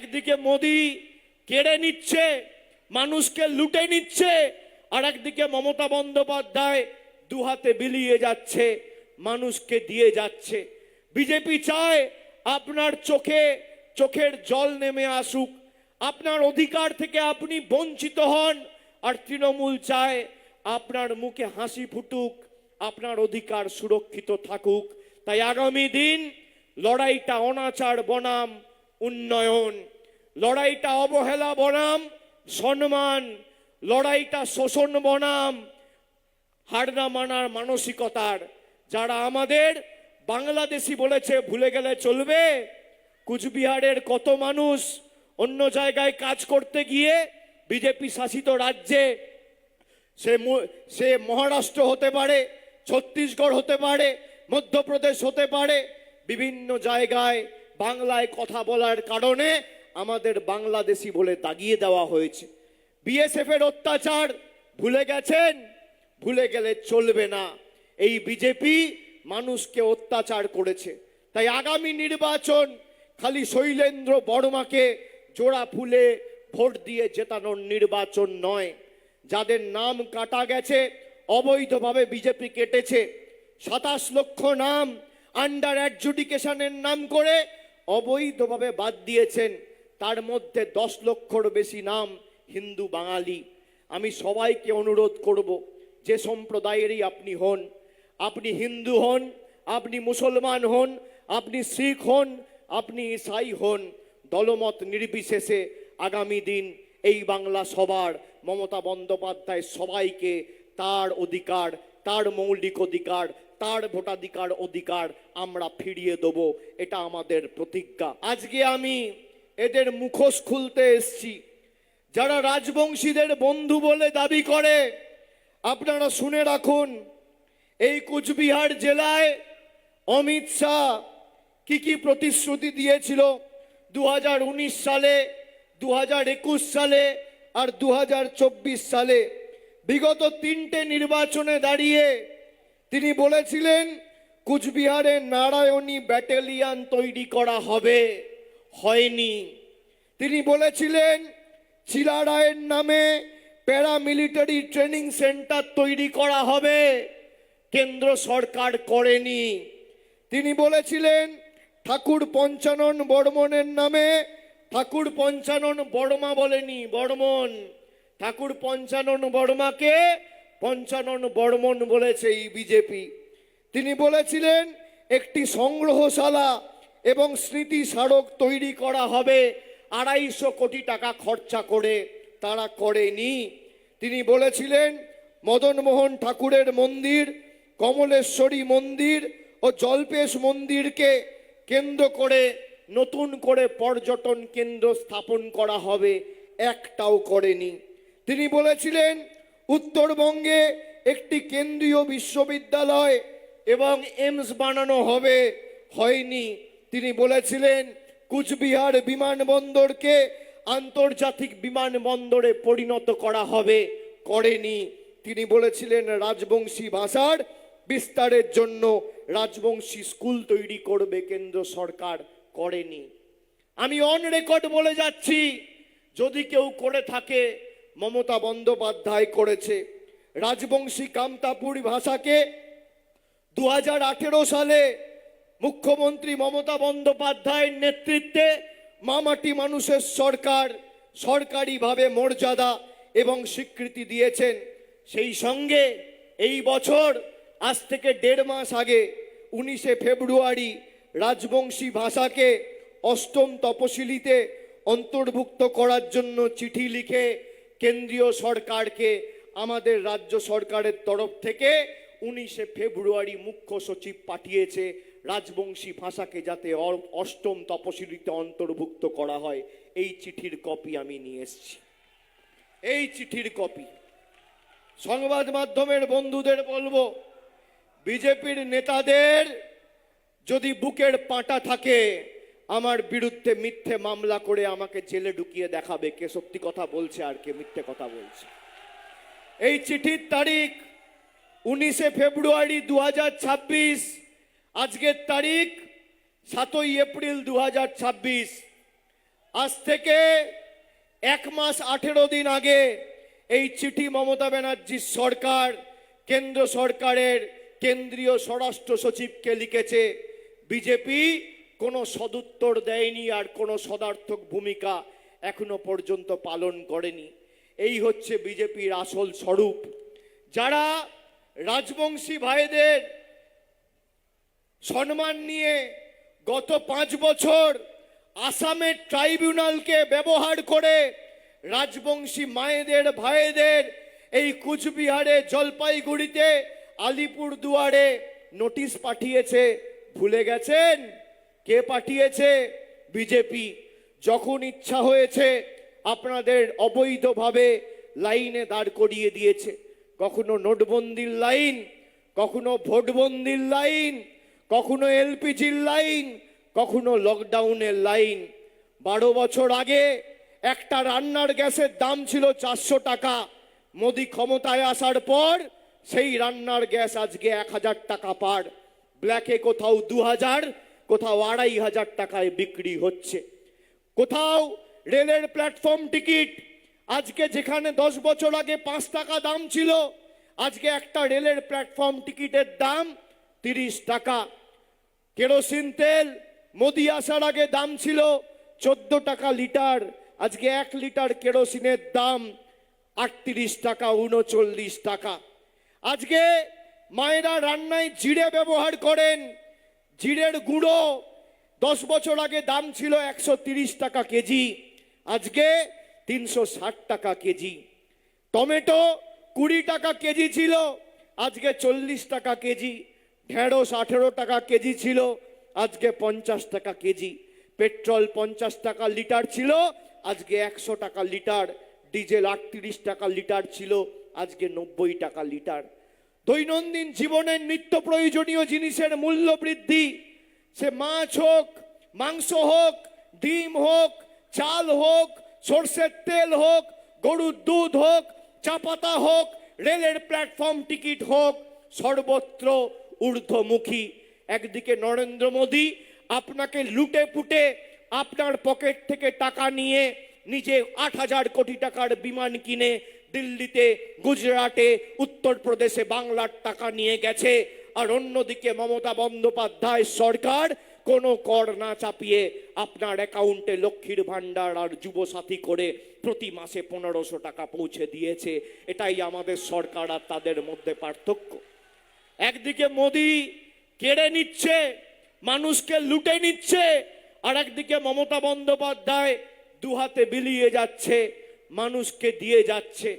একদিকে মোদি কেড়ে নিচ্ছে, মানুষকে লুটে নিচ্ছে, আর একদিকে মমতা বন্দ্যোপাধ্যায় দুহাতে বিলিয়ে যাচ্ছে, মানুষকে দিয়ে যাচ্ছে। বিজেপি চায় আপনার চোখের জল নেমে আসুক, আপনার অধিকার থেকে আপনি বঞ্চিত হন, আর তৃণমূল চায় আপনার মুখে হাসি ফুটুক, আপনার অধিকার সুরক্ষিত থাকুক। তাই আগামী দিন লড়াইটা অনাচার বনাম উন্নয়ন, লড়াইটা অবহেলা বনাম সম্মান, লড়াইটা শোষণ বনাম হার না মানার মানসিকতার। যারা আমাদের বাংলাদেশি বলেছে ভুলে গেলে চলবে? কুচবিহারের কত মানুষ অন্য জায়গায় কাজ করতে গিয়ে বিজেপি শাসিত রাজ্যে, সে মহারাষ্ট্র হতে পারে, ছত্তিশগড় হতে পারে, মধ্যপ্রদেশ হতে পারে, বিভিন্ন জায়গায় বাংলায় কথা বলার কারণে আমাদের বাংলাদেশি বলে দাগিয়ে দেওয়া হয়েছে। বিএসএফ এর অত্যাচার ভুলে গেছেন? ভুলে গেলে চলবে না। এই বিজেপি মানুষকে অত্যাচার করেছে। তাই আগামী নির্বাচন খালি শৈলেন্দ্র বর্মাকে জোড়া ফুলে ভোট দিয়ে জেতানোর নির্বাচন নয়। যাদের নাম কাটা গেছে, অবৈধভাবে বিজেপি কেটেছে, 27 লক্ষ নাম আন্ডার অ্যাডজুডিকেশনের নাম করে অবৈধভাবে বাদ দিয়েছেন, তার মধ্যে 10 লক্ষর বেশি নাম হিন্দু বাঙালি। আমি সবাইকে অনুরোধ করব, যে সম্প্রদায়েরই আপনি হন, আপনি হিন্দু হন, আপনি মুসলমান হন, আপনি শিখ হন, আপনি ঈসাই হন, দলমত নির্বিশেষে আগামী দিন এই বাংলা সবার, মমতা বন্দ্যোপাধ্যায় সবাইকে তার অধিকার, তার মৌলিক অধিকার, তার ভোটাধিকার আমরা ফিরিয়ে দেব। এটা আমাদের প্রতিজ্ঞা। আজকে আমি এদের মুখোশ খুলতে এসছি। যারা রাজবংশীদের বন্ধু বলে দাবি করে, আপনারা শুনে রাখুন, এই কুচবিহার জেলায় অমিত শাহ কি প্রতিশ্রুতি দিয়েছিল 2019 সালে, 2021 সালে আর 2024 সালে। বিগত 3টে নির্বাচনে দাঁড়িয়ে তিনি বলেছিলেন কুচবিহারে নারায়ণী ব্যাটালিয়ন তৈরি করা হবে, হয়নি। তিনি বলেছিলেন চিলারায়ের নামে প্যারামিলিটারি ট্রেনিং সেন্টার তৈরি করা হবে, কেন্দ্র সরকার করেনি। তিনি বলেছিলেন ঠাকুর পঞ্চানন বর্মনের নামে, ঠাকুর পঞ্চানন বর্মা বলেনি, বর্মন, ঠাকুর পঞ্চানন বর্মাকে পঞ্চানন বর্মন বলেছে এই বিজেপি। তিনি বলেছিলেন একটি সংগ্রহশালা এবং স্মৃতি স্মারক তৈরি করা হবে 250 কোটি টাকা খরচা করে, তারা করেনি। তিনি বলেছিলেন মদনমোহন ঠাকুরের মন্দির, কমলেশ্বরী মন্দির ও জল্পেশ মন্দিরকে কেন্দ্র করে নতুন করে পর্যটন কেন্দ্র স্থাপন করা হবে, একটাও করেনি। তিনি বলেছিলেন উত্তরবঙ্গে একটি কেন্দ্রীয় বিশ্ববিদ্যালয় এবং এইমস বানানো হবে, হয়নি। তিনি বলেছিলেন কুচবিহার বিমানবন্দরকে আন্তর্জাতিক বিমানবন্দরে পরিণত করা হবে, করেনি। তিনি বলেছিলেন রাজবংশী ভাষার বিস্তারের জন্য রাজবংশী স্কুল তৈরি করবে কেন্দ্র সরকার, করেনি। আমি অন রেকর্ড বলে যাচ্ছি, যদি কেউ করে থাকে মমতা বন্দ্যোপাধ্যায় করেছে। রাজবংশী কামতাপুরী ভাষাকে 2018 সালে মুখ্যমন্ত্রী মমতা বন্দ্যোপাধ্যায়ের নেতৃত্বে মামাটি মানুষের সরকার সরকারিভাবে মর্যাদা এবং স্বীকৃতি দিয়েছেন। সেই সঙ্গে এই বছর আজ থেকে 1.5 মাস আগে 19শে ফেব্রুয়ারি রাজবংশী ভাষাকে 8ম তপশিলিতে অন্তর্ভুক্ত করার জন্য চিঠি লিখে কেন্দ্রীয় সরকারকে আমাদের রাজ্য সরকারের তরফ থেকে 19শে ফেব্রুয়ারি মুখ্য সচিব পাঠিয়েছে রাজবংশী ভাষাকে যাতে 8ম তপশিলিতে অন্তর্ভুক্ত করা হয়। এই চিঠির কপি আমি নিয়ে এসেছি, এই চিঠির কপি। সংবাদ মাধ্যমের বন্ধুদের বলবো, বিজেপির নেতাদের যদি বুকের পাঁটা থাকে আমার বিরুদ্ধে মিথ্যে মামলা করে আমাকে জেলে ঢুকিয়ে দেখাবে কে সত্যি কথা বলছে আর কে মিথ্যে কথা বলছে। এই চিঠির তারিখ 19শে ফেব্রুয়ারি 2026, আজকের তারিখ 7ই এপ্রিল 2026। আজ থেকে 1 মাস 18 দিন আগে এই চিঠি মমতা ব্যানার্জির সরকার কেন্দ্র সরকারের কেন্দ্রীয় স্বরাষ্ট্র সচিবকে লিখেছে। বিজেপি কোনো সদুত্তর দেয়নি আর কোনো সদার্থক ভূমিকা এখনো পর্যন্ত পালন করেনি। এই হচ্ছে বিজেপির আসল স্বরূপ। যারা রাজবংশী ভাইদের সম্মান নিয়ে গত 5 বছর আসামের ট্রাইব্যুনালকে ব্যবহার করে রাজবংশী মায়েদের ভাইদের এই কুচবিহারে, জলপাইগুড়িতে, আলিপুরদুয়ারে নোটিশ পাঠিয়েছে, ভুলে গেছেন? কে পাঠিয়েছে? বিজেপি। যখন ইচ্ছা হয়েছে আপনাদের অবৈধভাবে লাইনে দাঁড় করিয়ে দিয়েছে। কখনো নোটবন্দির লাইন, কখনো ভোটবন্দির লাইন, কখনো এলপিজির লাইন, কখনো লকডাউনের লাইন। 12 বছর আগে একটা রান্নার গ্যাসের দাম ছিল 400 টাকা। মোদি ক্ষমতায় আসার পর সেই রান্নার গ্যাস আজকে 1000 টাকা পার। ব্ল্যাকে কোথাও 2000, কোথাও 2500 টাকায় বিক্রি হচ্ছে। কোথাও রেলের প্ল্যাটফর্ম টিকিট আজকে যেখানে 10 বছর আগে 5 টাকা দাম ছিল, আজকে একটা রেলের প্ল্যাটফর্ম টিকিটের দাম 30 টাকা। কেরোসিন তেল মোদি আসার আগে দাম ছিল 14 টাকা লিটার, আজকে 1 লিটার কেরোসিনের দাম 38 টাকা, 39 টাকা। আজকে মায়েরা রান্নায় জিরে ব্যবহার করেন। জিরের গুঁড়ো 10 বছর আগে দাম ছিল 130 টাকা কেজি, আজকে 360 টাকা কেজি। টমেটো 20 টাকা কেজি ছিল, আজকে 40 টাকা কেজি। ঢেঁড়স 18 টাকা কেজি ছিল, আজকে 50 টাকা কেজি। পেট্রোল 50 টাকা লিটার ছিল, আজকে 100 টাকা লিটার। ডিজেল 38 টাকা লিটার ছিল, আজকে 90 টাকা লিটার। দৈনন্দিন জীবনের নিত্য প্রয়োজনীয় জিনিসের মূল্য বৃদ্ধি, সে মাছ হোক, মাংস হোক, ডিম হোক, চাল হোক, সরষের তেল হোক, গরুর দুধ হোক, চা পাতা হোক, রেলের প্ল্যাটফর্ম টিকিট হোক, সর্বত্র ঊর্ধ্বমুখী। একদিকে নরেন্দ্র মোদী আপনাকে লুটে পুটে আপনার পকেট থেকে টাকা নিয়ে নিজে 8000 কোটি টাকার বিমান কিনে দিল্লিতে, গুজরাটে, উত্তরপ্রদেশে বাংলার টাকা নিয়ে গেছে। আর অন্যদিকে মমতা বন্দ্যোপাধ্যায় সরকার কোনো কর না চাপিয়ে আপনার অ্যাকাউন্টে লক্ষ্মীর ভান্ডার আর যুবসাথী করে প্রতি মাসে 1500 টাকা পৌঁছে দিয়েছে। এটাই আমাদের সরকার আর তাদের মধ্যে পার্থক্য। একদিকে মোদি কেড়ে নিচ্ছে, মানুষকে লুটে নিচ্ছে, আর একদিকে মমতা বন্দ্যোপাধ্যায় দুহাতে বিলিয়ে যাচ্ছে, মানুষকে দিয়ে যাচ্ছে।